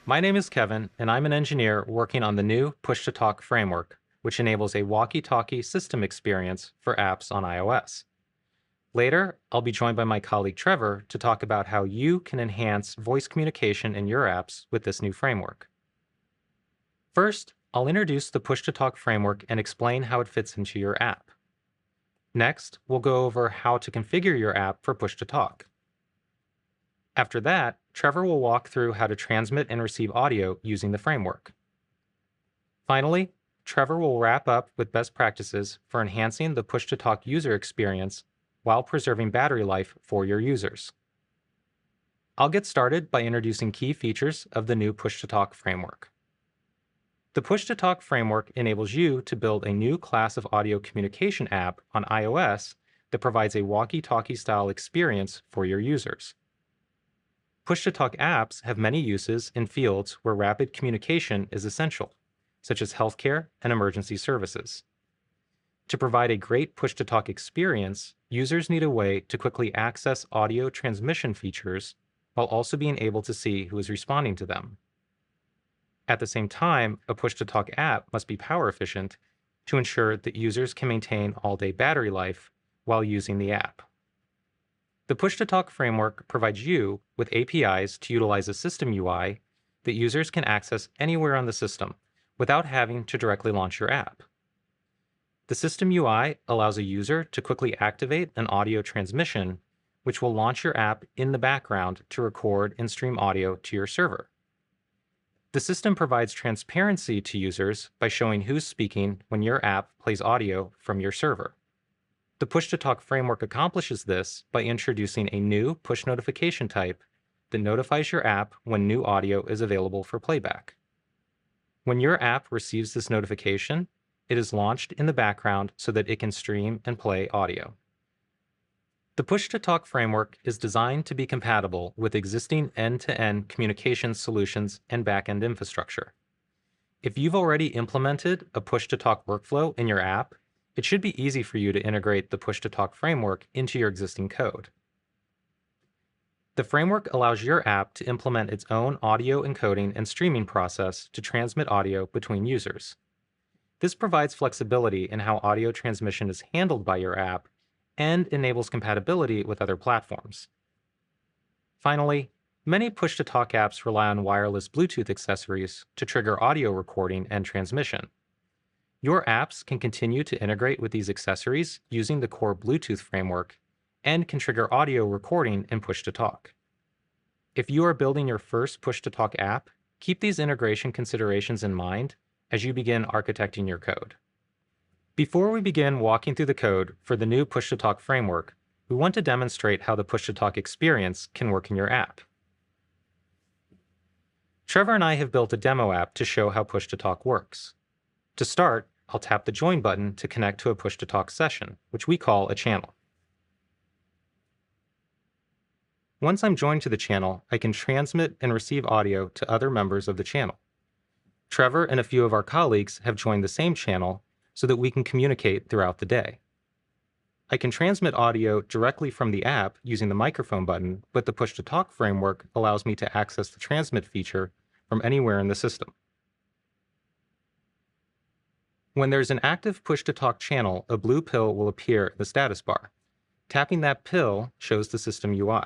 My name is Kevin, and I'm an engineer working on the new PushToTalk framework, which enables a walkie-talkie system experience for apps on iOS. Later, I'll be joined by my colleague Trevor to talk about how you can enhance voice communication in your apps with this new framework. First, I'll introduce the PushToTalk framework and explain how it fits into your app. Next, we'll go over how to configure your app for push-to-talk. After that, Trevor will walk through how to transmit and receive audio using the framework. Finally, Trevor will wrap up with best practices for enhancing the push-to-talk user experience while preserving battery life for your users. I'll get started by introducing key features of the new push-to-talk framework. The push-to-talk framework enables you to build a new class of audio communication app on iOS that provides a walkie-talkie style experience for your users. Push-to-talk apps have many uses in fields where rapid communication is essential, such as healthcare and emergency services. To provide a great push-to-talk experience, users need a way to quickly access audio transmission features while also being able to see who is responding to them. At the same time, a push-to-talk app must be power efficient to ensure that users can maintain all-day battery life while using the app. The push-to-talk framework provides you with APIs to utilize a system UI that users can access anywhere on the system without having to directly launch your app. The system UI allows a user to quickly activate an audio transmission, which will launch your app in the background to record and stream audio to your server. The system provides transparency to users by showing who's speaking when your app plays audio from your server. The push-to-talk framework accomplishes this by introducing a new push notification type that notifies your app when new audio is available for playback. When your app receives this notification, it is launched in the background so that it can stream and play audio. The push-to-talk framework is designed to be compatible with existing end-to-end communication solutions and backend infrastructure. If you've already implemented a push-to-talk workflow in your app, it should be easy for you to integrate the push-to-talk framework into your existing code. The framework allows your app to implement its own audio encoding and streaming process to transmit audio between users. This provides flexibility in how audio transmission is handled by your app and enables compatibility with other platforms. Finally, many push-to-talk apps rely on wireless Bluetooth accessories to trigger audio recording and transmission. Your apps can continue to integrate with these accessories using the core Bluetooth framework and can trigger audio recording in push-to-talk. If you are building your first push-to-talk app, keep these integration considerations in mind as you begin architecting your code. Before we begin walking through the code for the new push-to-talk framework, we want to demonstrate how the push-to-talk experience can work in your app. Trevor and I have built a demo app to show how push-to-talk works. To start, I'll tap the Join button to connect to a push-to-talk session, which we call a channel. Once I'm joined to the channel, I can transmit and receive audio to other members of the channel. Trevor and a few of our colleagues have joined the same channel so that we can communicate throughout the day. I can transmit audio directly from the app using the microphone button, but the push-to-talk framework allows me to access the transmit feature from anywhere in the system. When there's an active push-to-talk channel, a blue pill will appear in the status bar. Tapping that pill shows the system UI.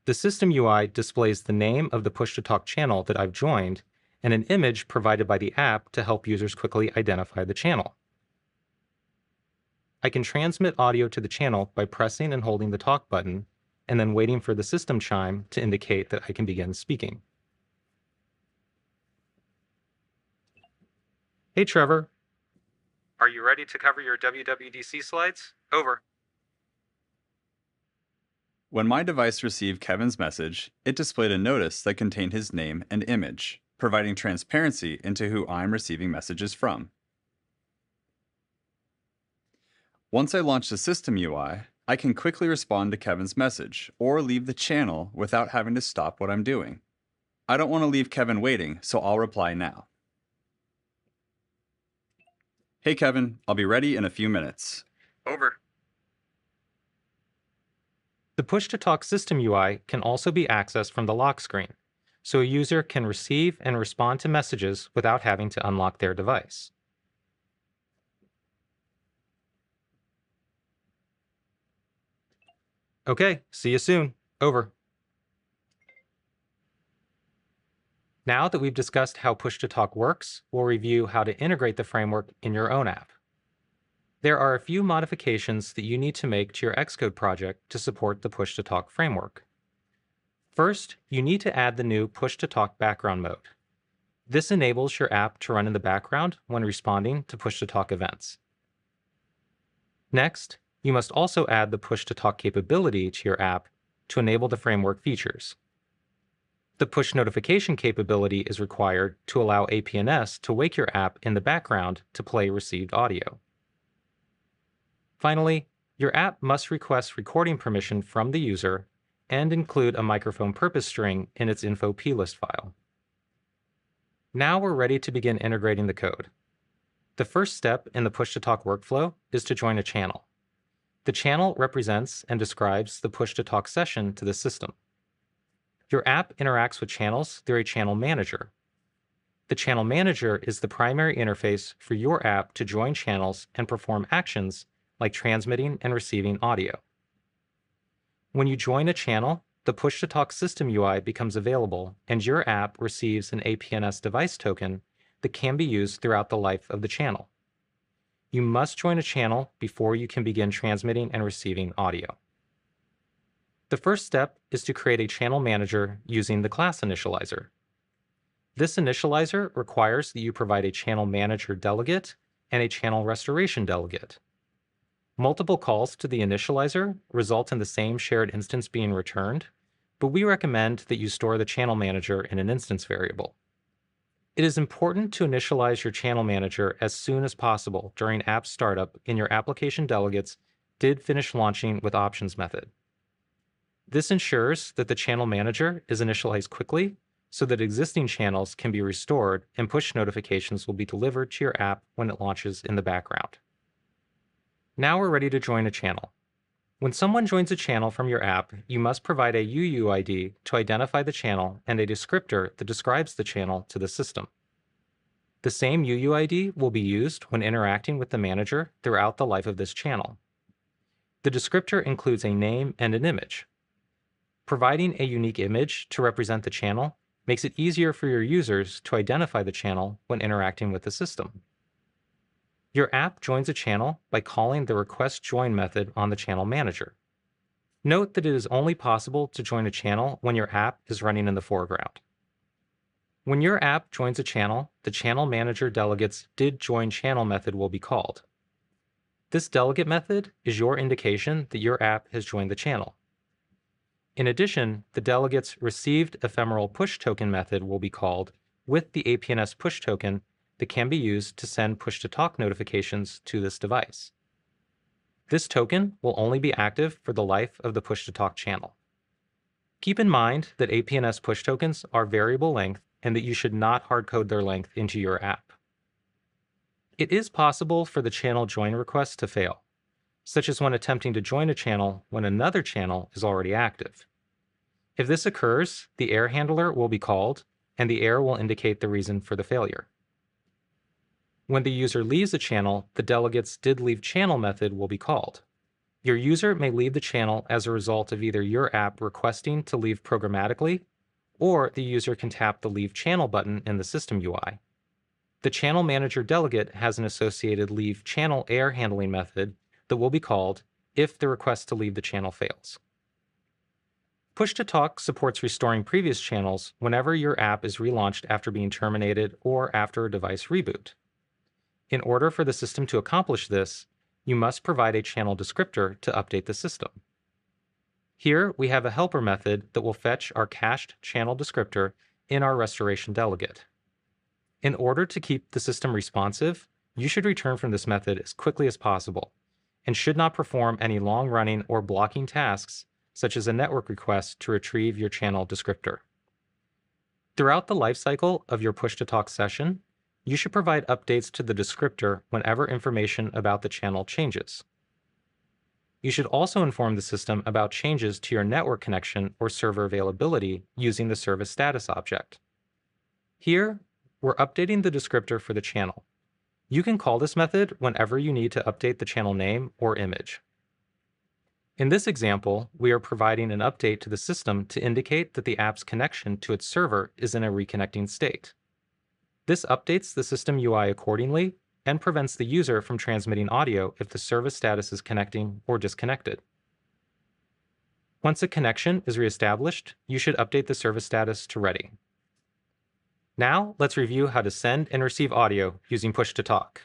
The system UI displays the name of the push-to-talk channel that I've joined and an image provided by the app to help users quickly identify the channel. I can transmit audio to the channel by pressing and holding the talk button and then waiting for the system chime to indicate that I can begin speaking. Hey Trevor, are you ready to cover your WWDC slides? Over. When my device received Kevin's message, it displayed a notice that contained his name and image, providing transparency into who I'm receiving messages from. Once I launch the system UI, I can quickly respond to Kevin's message or leave the channel without having to stop what I'm doing. I don't want to leave Kevin waiting, so I'll reply now. Hey Kevin, I'll be ready in a few minutes. Over. The push-to-talk system UI can also be accessed from the lock screen, so a user can receive and respond to messages without having to unlock their device. Okay, see you soon. Over. Now that we've discussed how push-to-talk works, we'll review how to integrate the framework in your own app. There are a few modifications that you need to make to your Xcode project to support the push-to-talk framework. First, you need to add the new push-to-talk background mode. This enables your app to run in the background when responding to push-to-talk events. Next, you must also add the push-to-talk capability to your app to enable the framework features. The push notification capability is required to allow APNs to wake your app in the background to play received audio. Finally, your app must request recording permission from the user and include a microphone purpose string in its info plist file. Now we're ready to begin integrating the code. The first step in the push-to-talk workflow is to join a channel. The channel represents and describes the push-to-talk session to the system. Your app interacts with channels through a channel manager. The channel manager is the primary interface for your app to join channels and perform actions like transmitting and receiving audio. When you join a channel, the push-to-talk system UI becomes available and your app receives an APNs device token that can be used throughout the life of the channel. You must join a channel before you can begin transmitting and receiving audio. The first step is to create a channel manager using the class initializer. This initializer requires that you provide a channel manager delegate and a channel restoration delegate. Multiple calls to the initializer result in the same shared instance being returned, but we recommend that you store the channel manager in an instance variable. It is important to initialize your channel manager as soon as possible during app startup in your application delegates did finish launching with options method. This ensures that the channel manager is initialized quickly so that existing channels can be restored and push notifications will be delivered to your app when it launches in the background. Now we're ready to join a channel. When someone joins a channel from your app, you must provide a UUID to identify the channel and a descriptor that describes the channel to the system. The same UUID will be used when interacting with the manager throughout the life of this channel. The descriptor includes a name and an image. Providing a unique image to represent the channel makes it easier for your users to identify the channel when interacting with the system. Your app joins a channel by calling the requestJoin method on the channel manager. Note that it is only possible to join a channel when your app is running in the foreground. When your app joins a channel, the channel manager delegate's didJoinChannel method will be called. This delegate method is your indication that your app has joined the channel. In addition, the delegate's received_ephemeral_push_token method will be called with the APNs push token that can be used to send push-to-talk notifications to this device. This token will only be active for the life of the push-to-talk channel. Keep in mind that APNs push tokens are variable length and that you should not hard-code their length into your app. It is possible for the channel join request to fail, such as when attempting to join a channel when another channel is already active. If this occurs, the error handler will be called, and the error will indicate the reason for the failure. When the user leaves a channel, the delegate's didLeaveChannel method will be called. Your user may leave the channel as a result of either your app requesting to leave programmatically, or the user can tap the Leave Channel button in the system UI. The channel manager delegate has an associated leave channel error handling method that will be called if the request to leave the channel fails. Push-to-talk supports restoring previous channels whenever your app is relaunched after being terminated or after a device reboot. In order for the system to accomplish this, you must provide a channel descriptor to update the system. Here we have a helper method that will fetch our cached channel descriptor in our restoration delegate. In order to keep the system responsive, you should return from this method as quickly as possible and should not perform any long-running or blocking tasks such as a network request to retrieve your channel descriptor. Throughout the lifecycle of your push-to-talk session, you should provide updates to the descriptor whenever information about the channel changes. You should also inform the system about changes to your network connection or server availability using the service status object. Here, we're updating the descriptor for the channel. You can call this method whenever you need to update the channel name or image. In this example, we are providing an update to the system to indicate that the app's connection to its server is in a reconnecting state. This updates the system UI accordingly and prevents the user from transmitting audio if the service status is connecting or disconnected. Once a connection is reestablished, you should update the service status to ready. Now, let's review how to send and receive audio using Push-to-Talk.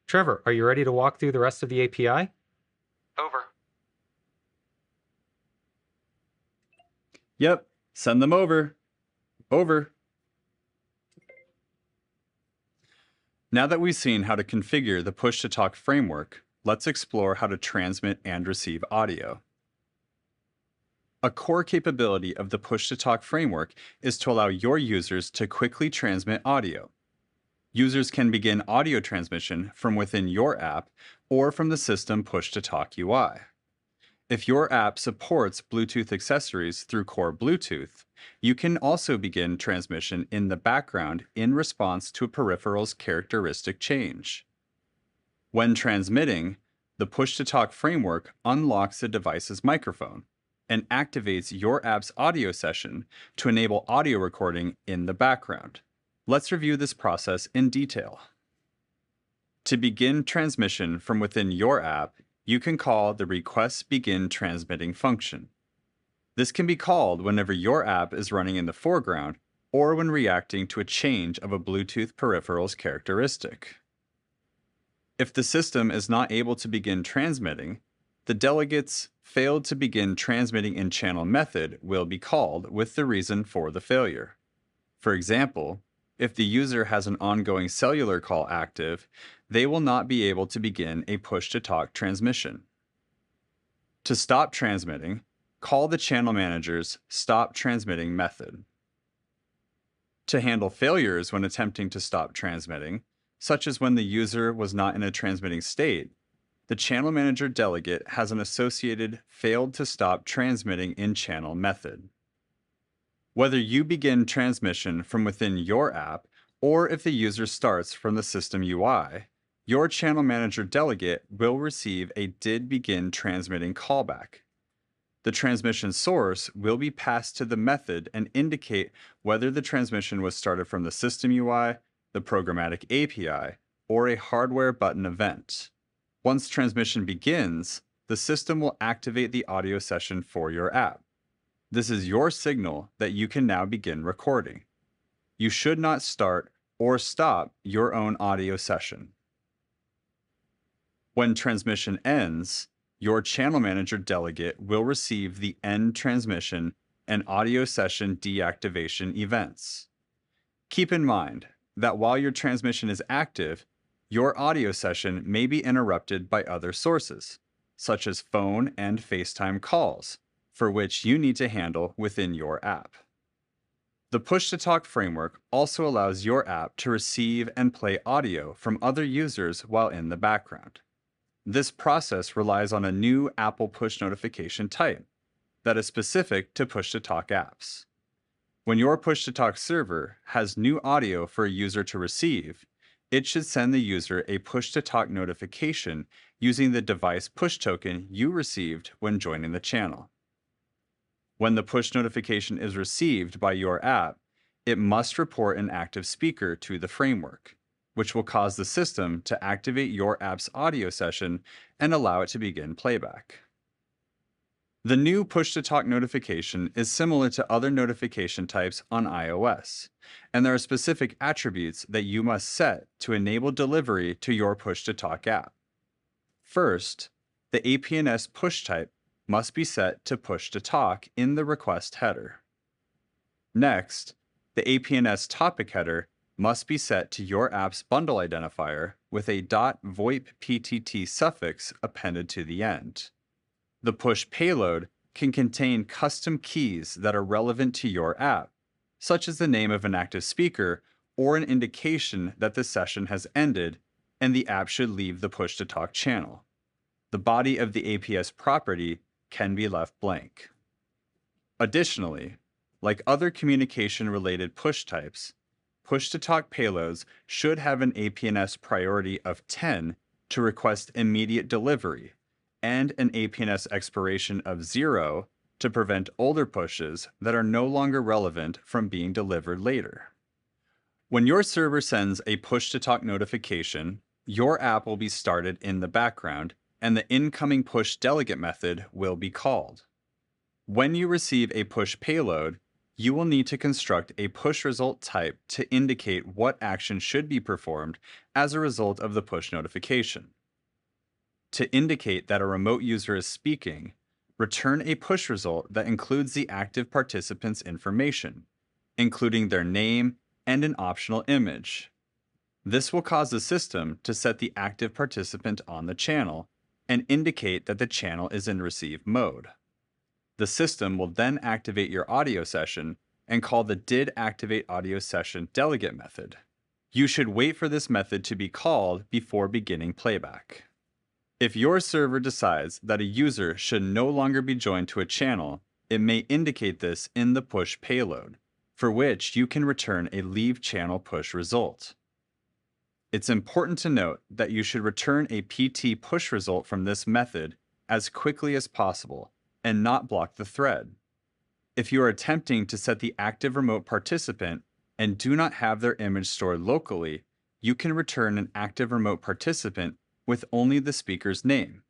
Trevor, are you ready to walk through the rest of the API? Over. Yep, send them over. Over. Now that we've seen how to configure the Push-to-Talk framework, let's explore how to transmit and receive audio. A core capability of the Push-to-Talk framework is to allow your users to quickly transmit audio. Users can begin audio transmission from within your app or from the system Push-to-Talk UI. If your app supports Bluetooth accessories through core Bluetooth, you can also begin transmission in the background in response to a peripheral's characteristic change. When transmitting, the Push-to-Talk framework unlocks the device's microphone and activates your app's audio session to enable audio recording in the background. Let's review this process in detail. To begin transmission from within your app, you can call the Request Begin Transmitting function. This can be called whenever your app is running in the foreground or when reacting to a change of a Bluetooth peripheral's characteristic. If the system is not able to begin transmitting, the delegate's failed to begin transmitting in channel method will be called with the reason for the failure. For example, if the user has an ongoing cellular call active, they will not be able to begin a push-to-talk transmission. To stop transmitting, call the channel manager's Stop Transmitting method. To handle failures when attempting to stop transmitting, such as when the user was not in a transmitting state, the channel manager delegate has an associated Failed to Stop Transmitting in Channel method. Whether you begin transmission from within your app or if the user starts from the system UI, your channel manager delegate will receive a Did Begin Transmitting callback. The transmission source will be passed to the method and indicate whether the transmission was started from the system UI, the programmatic API, or a hardware button event. Once transmission begins, the system will activate the audio session for your app. This is your signal that you can now begin recording. You should not start or stop your own audio session. When transmission ends, your channel manager delegate will receive the End Transmission and Audio Session Deactivation events. Keep in mind that while your transmission is active, your audio session may be interrupted by other sources, such as phone and FaceTime calls, for which you need to handle within your app. The Push-to-Talk framework also allows your app to receive and play audio from other users while in the background. This process relies on a new Apple push notification type that is specific to Push-to-Talk apps. When your Push-to-Talk server has new audio for a user to receive, it should send the user a Push-to-Talk notification using the device push token you received when joining the channel. When the push notification is received by your app, it must report an active speaker to the framework, which will cause the system to activate your app's audio session and allow it to begin playback. The new Push-to-Talk notification is similar to other notification types on iOS, and there are specific attributes that you must set to enable delivery to your Push-to-Talk app. First, the APNs push type must be set to Push-to-Talk in the request header. Next, the APNs topic header must be set to your app's bundle identifier with a .voip ptt suffix appended to the end. The push payload can contain custom keys that are relevant to your app, such as the name of an active speaker or an indication that the session has ended and the app should leave the Push-to-Talk channel. The body of the APS property can be left blank. Additionally, like other communication-related push types, push-to-talk payloads should have an APNs priority of 10 to request immediate delivery and an APNs expiration of 0 to prevent older pushes that are no longer relevant from being delivered later. When your server sends a push-to-talk notification, your app will be started in the background and the incoming push delegate method will be called. When you receive a push payload, you will need to construct a push result type to indicate what action should be performed as a result of the push notification. To indicate that a remote user is speaking, return a push result that includes the active participant's information, including their name and an optional image. This will cause the system to set the active participant on the channel and indicate that the channel is in receive mode. The system will then activate your audio session and call the didActivateAudioSession delegate method. You should wait for this method to be called before beginning playback. If your server decides that a user should no longer be joined to a channel, it may indicate this in the push payload, for which you can return a leave channel push result. It's important to note that you should return a PT push result from this method as quickly as possible and not block the thread. If you are attempting to set the active remote participant and do not have their image stored locally, you can return an active remote participant with only the speaker's name.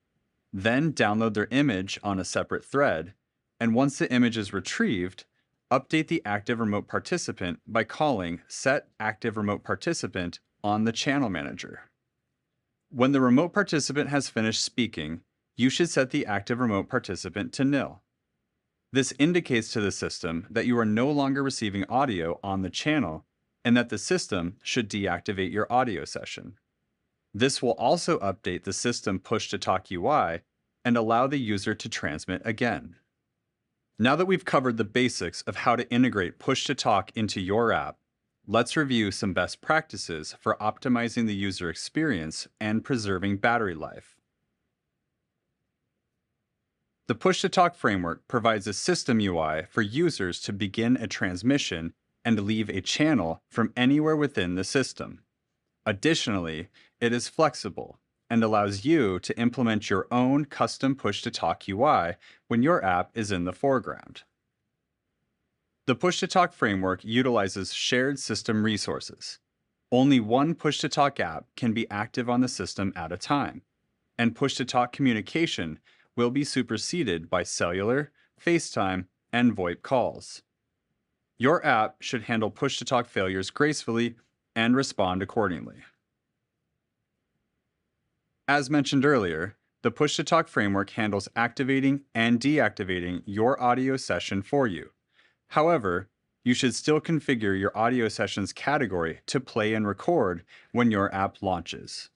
Then download their image on a separate thread, and once the image is retrieved, update the active remote participant by calling setActiveRemoteParticipant on the channel manager. When the remote participant has finished speaking, you should set the active remote participant to nil. This indicates to the system that you are no longer receiving audio on the channel and that the system should deactivate your audio session. This will also update the system push-to-talk UI and allow the user to transmit again. Now that we've covered the basics of how to integrate push-to-talk into your app, let's review some best practices for optimizing the user experience and preserving battery life. The push-to-talk framework provides a system UI for users to begin a transmission and leave a channel from anywhere within the system. Additionally, it is flexible and allows you to implement your own custom push-to-talk UI when your app is in the foreground. The push-to-talk framework utilizes shared system resources. Only one push-to-talk app can be active on the system at a time, and push-to-talk communication will be superseded by cellular, FaceTime, and VoIP calls. Your app should handle push-to-talk failures gracefully and respond accordingly. As mentioned earlier, the push-to-talk framework handles activating and deactivating your audio session for you. However, you should still configure your audio session's category to play and record when your app launches.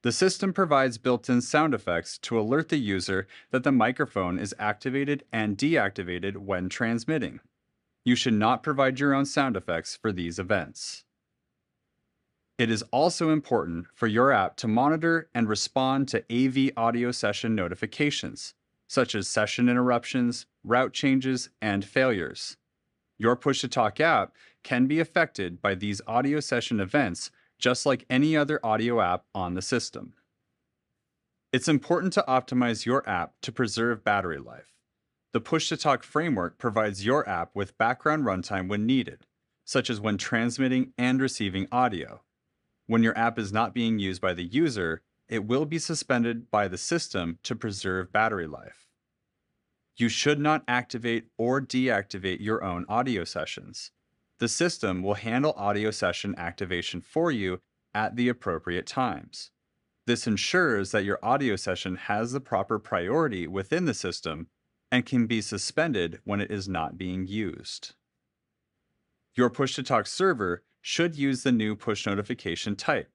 The system provides built-in sound effects to alert the user that the microphone is activated and deactivated when transmitting. You should not provide your own sound effects for these events. It is also important for your app to monitor and respond to AV audio session notifications, such as session interruptions, route changes, and failures. Your push-to-talk app can be affected by these audio session events just like any other audio app on the system. It's important to optimize your app to preserve battery life. The push-to-talk framework provides your app with background runtime when needed, such as when transmitting and receiving audio. When your app is not being used by the user, it will be suspended by the system to preserve battery life. You should not activate or deactivate your own audio sessions. The system will handle audio session activation for you at the appropriate times. This ensures that your audio session has the proper priority within the system and can be suspended when it is not being used. Your push-to-talk server should use the new push notification type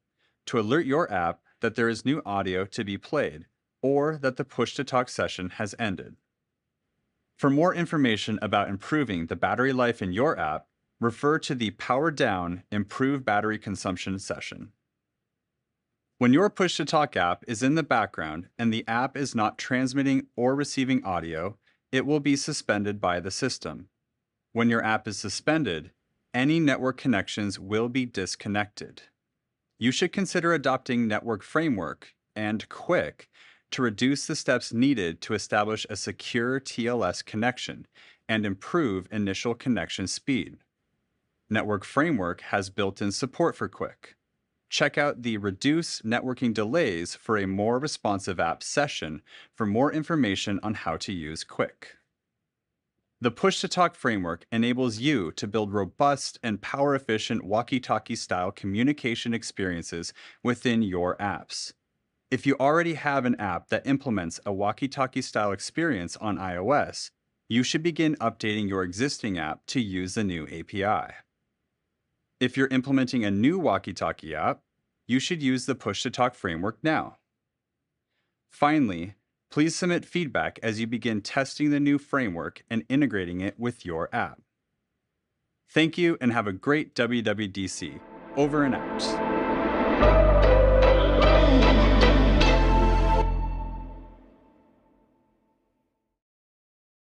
to alert your app that there is new audio to be played or that the push-to-talk session has ended. For more information about improving the battery life in your app, refer to the Power Down Improve Battery Consumption session. When your push-to-talk app is in the background and the app is not transmitting or receiving audio, it will be suspended by the system. When your app is suspended, any network connections will be disconnected. You should consider adopting Network Framework and Quick to reduce the steps needed to establish a secure TLS connection and improve initial connection speed. Network Framework has built-in support for Quick. Check out the Reduce Networking Delays for a more responsive app session for more information on how to use Quick. The Push-to-Talk framework enables you to build robust and power-efficient walkie-talkie style communication experiences within your apps. If you already have an app that implements a walkie-talkie style experience on iOS, you should begin updating your existing app to use the new API. If you're implementing a new walkie-talkie app, you should use the Push-to-Talk framework now. Finally, please submit feedback as you begin testing the new framework and integrating it with your app. Thank you and have a great WWDC. Over and out.